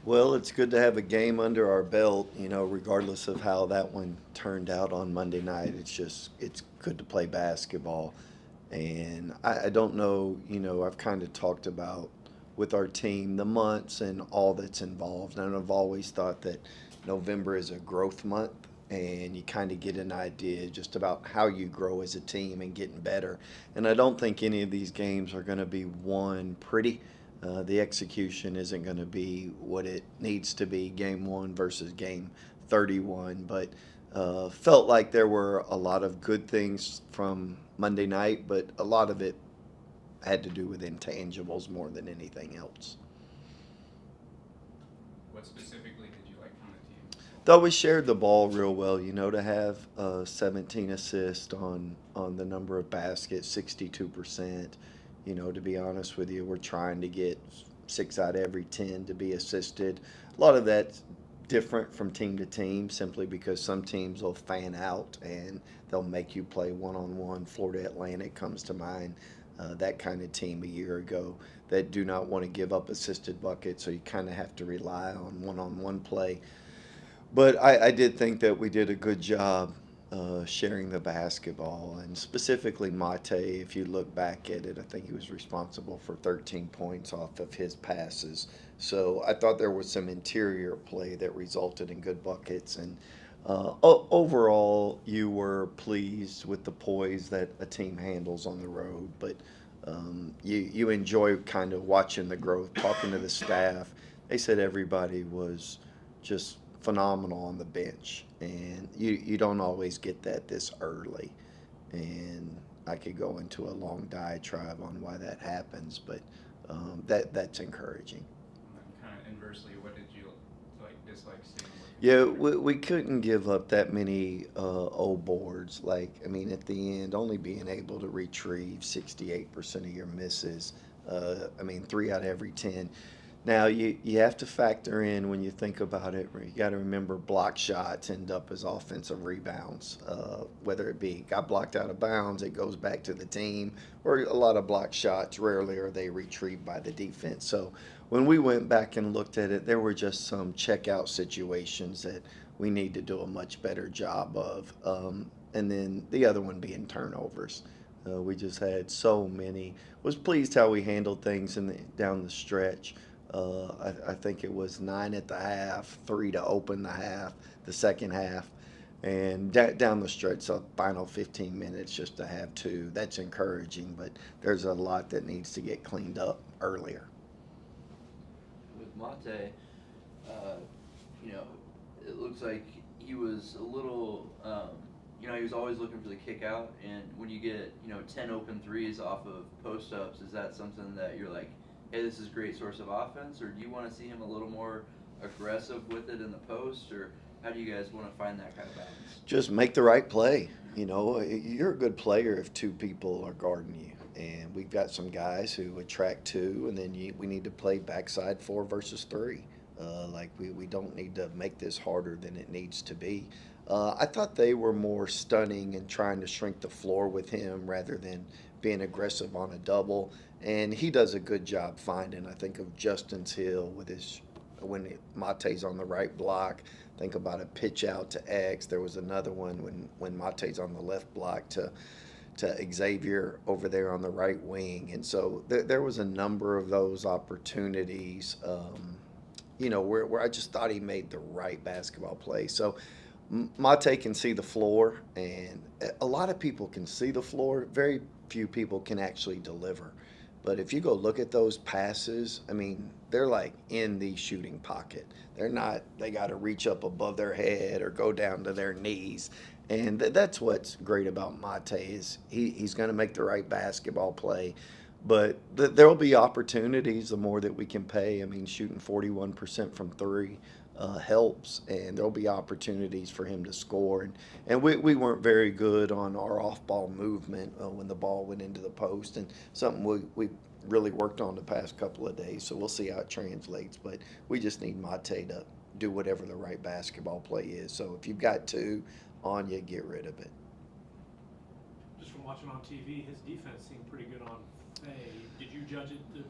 Well, it's good to have a game under our belt, regardless of how that one turned out on Monday night. It's good to play basketball. And I don't know, I've kind of talked about with our team the months and all that's involved. And I've always thought that November is a growth month, and you kind of get an idea just about how you grow as a team and getting better. And I don't think any of these games are going to be won pretty. The execution isn't going to be what it needs to be, game one versus game 31. But felt like there were a lot of good things from Monday night, but a lot of it had to do with intangibles more than anything else. What specifically did you like from the team? Though we shared the ball real well, to have 17 assists on the number of baskets, 62%. To be honest with you, we're trying to get 6 out of every 10 to be assisted. A lot of that's different from team to team simply because some teams will fan out and they'll make you play one on one. Florida Atlantic comes to mind, that kind of team a year ago that do not want to give up assisted buckets, so you kind of have to rely on one play. But I did think that we did a good job sharing the basketball, and specifically Mate. If you look back at it, I think he was responsible for 13 points off of his passes. So I thought there was some interior play that resulted in good buckets, and overall, you were pleased with the poise that a team handles on the road. But you enjoy kind of watching the growth, talking to the staff. They said everybody was just phenomenal on the bench, and you don't always get that this early. And I could go into a long diatribe on why that happens, but that's encouraging. And then kind of inversely, what did you like dislike seeing looking Yeah, forward? we couldn't give up that many old boards. Like, I mean, at the end, only being able to retrieve 68% of your misses. I mean, 3 out of every 10. Now, you have to factor in when you think about it, you got to remember block shots end up as offensive rebounds. Whether it be got blocked out of bounds, it goes back to the team, or a lot of block shots, rarely are they retrieved by the defense. So when we went back and looked at it, there were just some checkout situations that we need to do a much better job of. And then the other one being turnovers. We just had so many. Was pleased how we handled things down the stretch. I think it was 9 at the half, 3 to open the half, the second half, and down the stretch, so final 15 minutes just to have two. That's encouraging, but there's a lot that needs to get cleaned up earlier. With Mate, uh, you know, it looks like he was a little, he was always looking for the kick out. And when you get, 10 open threes off of post ups, is that something that you're like, hey, this is a great source of offense? Or do you want to see him a little more aggressive with it in the post? Or how do you guys want to find that kind of balance? Just make the right play. You're a good player if two people are guarding you. And we've got some guys who attract two, and then we need to play backside 4 versus 3. Like we don't need to make this harder than it needs to be. I thought they were more stunning and trying to shrink the floor with him rather than being aggressive on a double. And he does a good job finding. I think of Justin's Hill with his when Mate's on the right block. Think about a pitch out to X. There was another one when Mate's on the left block to Xavier over there on the right wing. And so there was a number of those opportunities, where I just thought he made the right basketball play. So Mate can see the floor, and a lot of people can see the floor. Very few people can actually deliver. But if you go look at those passes, I mean, they're like in the shooting pocket. They're not, they got to reach up above their head or go down to their knees. And that's what's great about Mate is he's going to make the right basketball play. But there will be opportunities the more that we can pay. I mean, shooting 41% from three helps, and there'll be opportunities for him to score. And we weren't very good on our off ball movement when the ball went into the post, and something we really worked on the past couple of days. So we'll see how it translates. But we just need Mate to do whatever the right basketball play is. So if you've got two on you, get rid of it. Just from watching on TV, his defense seemed pretty good on Faye. Did you judge it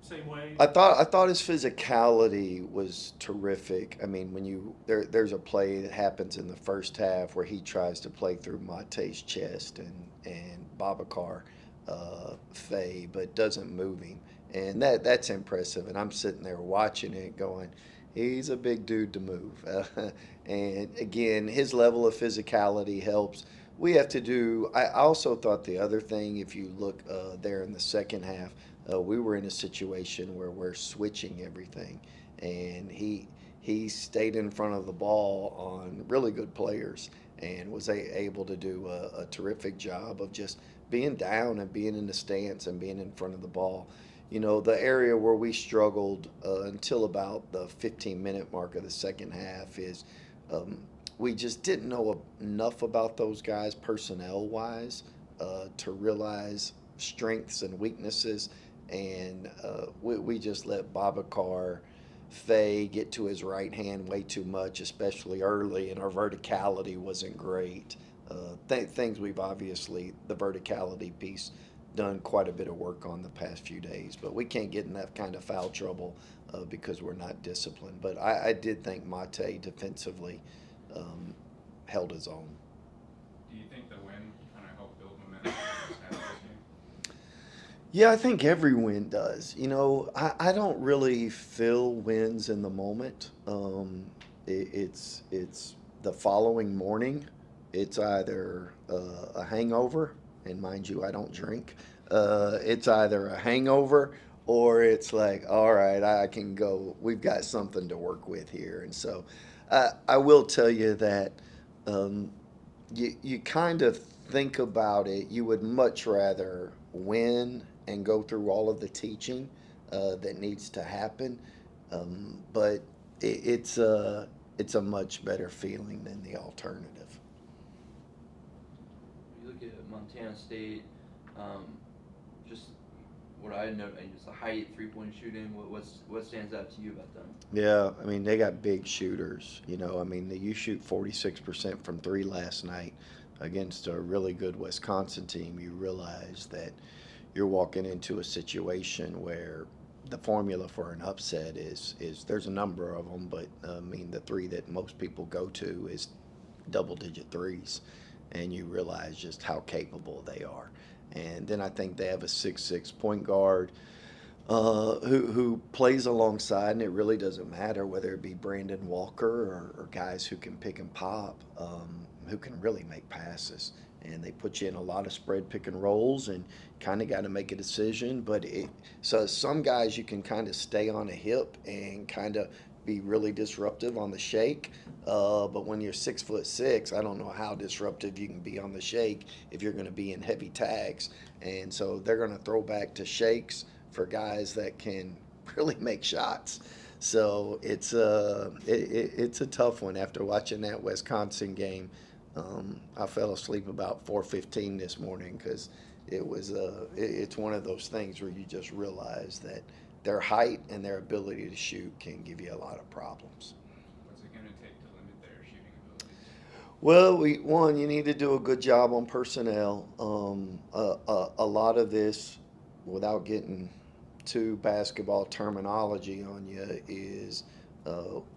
same way? I thought his physicality was terrific. I mean, when there's a play that happens in the first half where he tries to play through Mate's chest and Babacar Faye, but doesn't move him, and that's impressive. And I'm sitting there watching it, going, he's a big dude to move. And again, his level of physicality helps. We have to do. I also thought the other thing, if you look there in the second half, we were in a situation where we're switching everything, and he stayed in front of the ball on really good players and was able to do a terrific job of just being down and being in the stance and being in front of the ball. You know, the area where we struggled until about the 15-minute mark of the second half is um, we just didn't know enough about those guys personnel wise to realize strengths and weaknesses, and we just let Babacar Faye get to his right hand way too much, especially early, and our verticality wasn't great. Things we've obviously, the verticality piece, done quite a bit of work on the past few days, but we can't get in that kind of foul trouble because we're not disciplined. But I did think Mate defensively held his own. Do you think the win kind of helped build momentum for this half of this game? Yeah, I think every win does. You know, I don't really feel wins in the moment. It's the following morning. It's either a hangover, and mind you, I don't drink. It's either a hangover or it's like, all right, I can go. We've got something to work with here. And so I will tell you that um, you kind of think about it. You would much rather win and go through all of the teaching that needs to happen, but it's a much better feeling than the alternative. You look at Montana State, just what I know, just the height, 3-point shooting. What stands out to you about them? Yeah, I mean they got big shooters. You know, I mean you shoot 46% from three last night against a really good Wisconsin team. You realize that you're walking into a situation where the formula for an upset is there's a number of them, but I mean the three that most people go to is double-digit threes, and you realize just how capable they are. And then I think they have a 6'6" point guard who plays alongside, and it really doesn't matter whether it be Brandon Walker or guys who can pick and pop, who can really make passes. And they put you in a lot of spread pick and rolls, and kind of got to make a decision. But so some guys you can kind of stay on a hip and kind of be really disruptive on the shake. But when you're 6'6", I don't know how disruptive you can be on the shake if you're going to be in heavy tags. And so they're going to throw back to shakes for guys that can really make shots. So it's a tough one. After watching that Wisconsin game, I fell asleep about 4:15 this morning because it's one of those things where you just realize that their height and their ability to shoot can give you a lot of problems. What's it going to take to limit their shooting abilities? Well, you need to do a good job on personnel. A lot of this, without getting too basketball terminology on you, is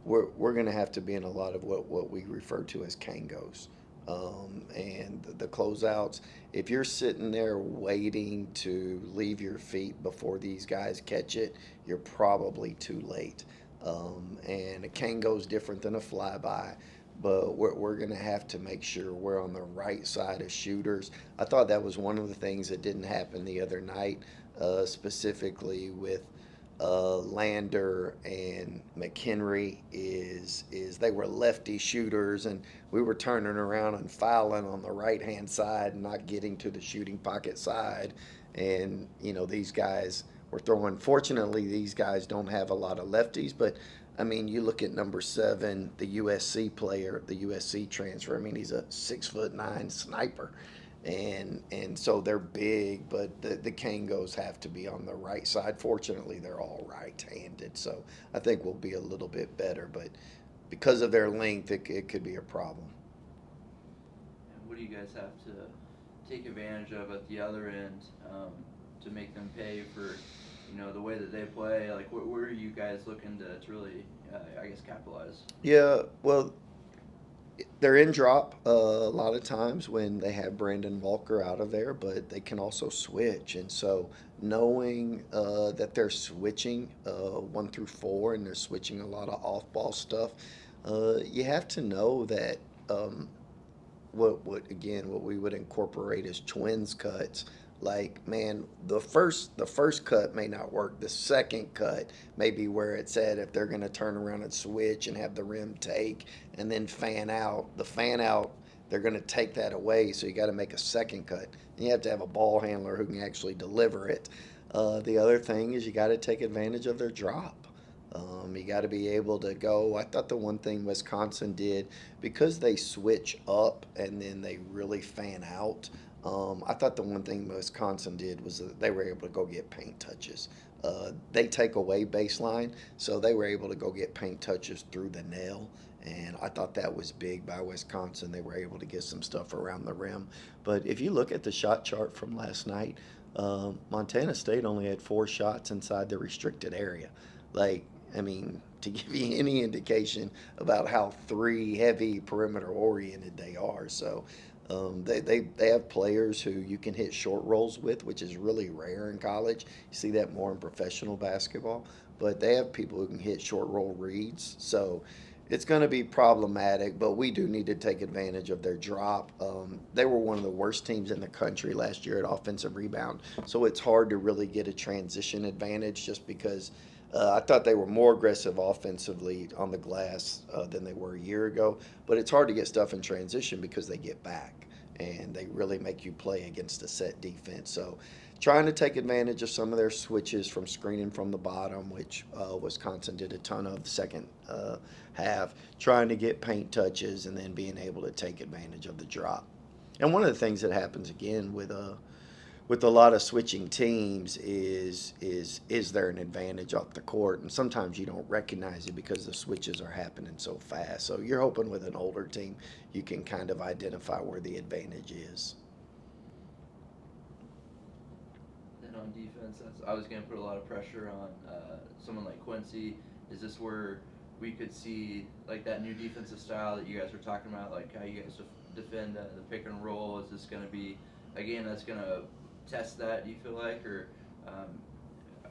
we're going to have to be in a lot of what we refer to as Kangos. And the closeouts, if you're sitting there waiting to leave your feet before these guys catch it, you're probably too late. And a Kango is different than a flyby, but we're going to have to make sure we're on the right side of shooters. I thought that was one of the things that didn't happen the other night, specifically with Lander and McHenry is they were lefty shooters, and we were turning around and fouling on the right hand side and not getting to the shooting pocket side. And you know, these guys were throwing. Fortunately, these guys don't have a lot of lefties, but I mean, you look at number 7, the USC player, the USC transfer. I mean, he's a 6'9" sniper. And so they're big, but the Kangos have to be on the right side. Fortunately, they're all right-handed, so I think we'll be a little bit better. But because of their length, it could be a problem. And what do you guys have to take advantage of at the other end to make them pay for you know, the way that they play? Like, where are you guys looking to really, I guess, capitalize? Yeah, well, they're in drop a lot of times when they have Brandon Walker out of there, but they can also switch. And so knowing that they're switching 1 through 4 and they're switching a lot of off ball stuff, you have to know that what we would incorporate as twins cuts. Like, man, the first cut may not work. The second cut may be where it's at if they're going to turn around and switch and have the rim take and then fan out. The fan out, they're going to take that away, so you got to make a second cut. And you have to have a ball handler who can actually deliver it. The other thing is you got to take advantage of their drop. You got to be able to go. I thought the one thing Wisconsin did, because they switch up and then they really fan out, I thought the one thing Wisconsin did was that they were able to go get paint touches. They take away baseline, so they were able to go get paint touches through the nail. And I thought that was big by Wisconsin. They were able to get some stuff around the rim. But if you look at the shot chart from last night, Montana State only had 4 shots inside the restricted area. Like, I mean, to give you any indication about how 3 heavy perimeter oriented they are. So they have players who you can hit short rolls with, which is really rare in college. You see that more in professional basketball. But they have people who can hit short roll reads. So it's going to be problematic, but we do need to take advantage of their drop. They were one of the worst teams in the country last year at offensive rebound. So it's hard to really get a transition advantage just because I thought they were more aggressive offensively on the glass than they were a year ago. But it's hard to get stuff in transition because they get back and they really make you play against a set defense. So trying to take advantage of some of their switches from screening from the bottom, which Wisconsin did a ton of the second half, trying to get paint touches and then being able to take advantage of the drop. And one of the things that happens again with a lot of switching teams is there an advantage off the court? And sometimes you don't recognize it because the switches are happening so fast. So you're hoping with an older team you can kind of identify where the advantage is. And on defense, I was going to put a lot of pressure on someone like Quincy. Is this where we could see like that new defensive style that you guys were talking about, like how you guys defend the pick and roll? Is this going to be, again, that's going to test that, do you feel like, or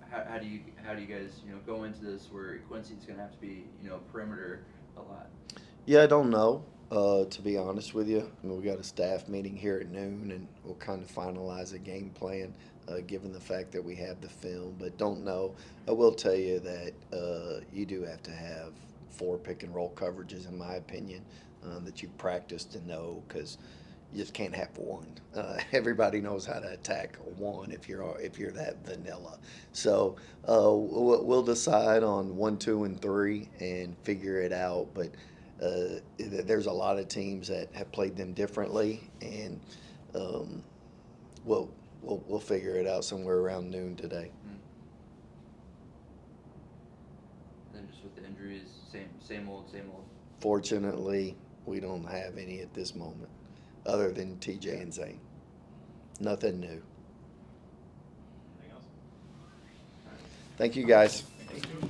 how do you guys go into this where Quincy's going to have to be perimeter a lot? Yeah, I don't know. To be honest with you, I mean, we got a staff meeting here at noon, and we'll kind of finalize a game plan, given the fact that we have the film. But don't know. I will tell you that you do have to have 4 pick and roll coverages, in my opinion, that you've practiced to know, because you just can't have 1. Everybody knows how to attack 1 if you're that vanilla. So we'll decide on 1, 2, and 3 and figure it out. But there's a lot of teams that have played them differently, and we'll figure it out somewhere around noon today. Then just with the injuries, same old. Fortunately, we don't have any at this moment, other than TJ and Zane. Nothing new. Anything else? Thank you, guys. Thank you.